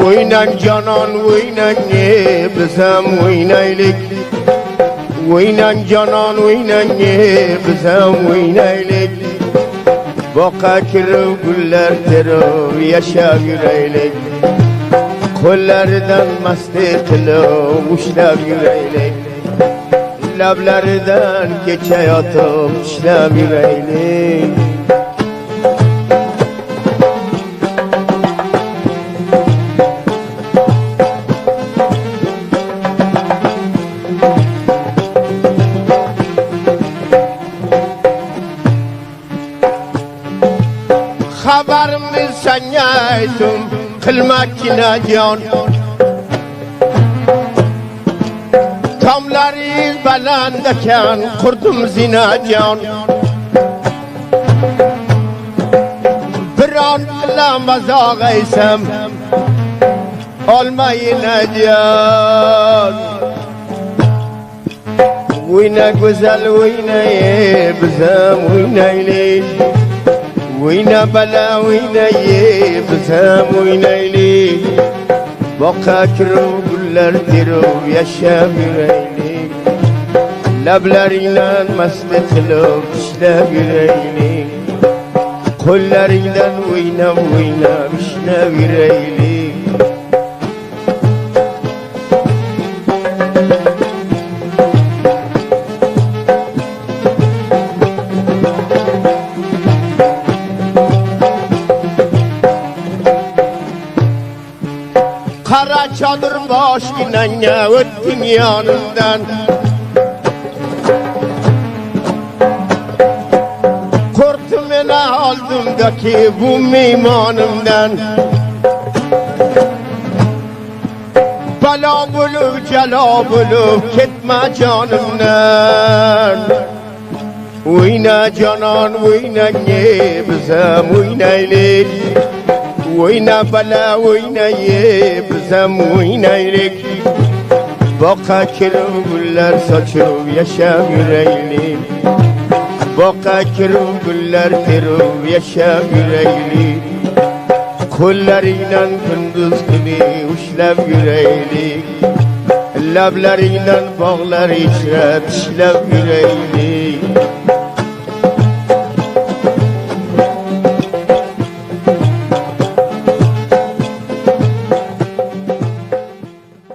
Oynan canan oynan ye bizim oynaylık. Oynan canan oynan ye bizim oynaylık. Boka kirib güller terib yaşab yuraylik. Kollardan masti qilib ushlab yuraylik. Lablaridan kecha yotib ishlab yuraylik. Xabarımni senga aytdim qilmakina jon. Tomlaringiz baland ekan qurdim zinajon. Biron qila mazoq aysam olmayin jon. O'yna go'zal o'yna bizam o'ynaylik. Oyna bala oyna ye bizim oynaylik. Boqa kirib gullar terib yashab yuraylik. Lablaringdan masti qilib ishlab yuraylik. Qo'llaringdan o'ynab o'ynab ishlab yuraylik. Kara çadır başına öttüm yanından. Korktum beni aldımdaki bu mimanımdan. Bala bulup cela bulup gitme canımdan. Oyna canan oyna ye bizim oynaylık. Oyna bala oyna ye bizim oynaylık. Boqa kirib gullar sochib yashab yuraylik. Boqa kirib gullar terib yashab yuraylik. Qo'llaringdan kunduz kuni ushlab yuraylik. Lablaringdan bog'lar ichra tishlab yuraylik.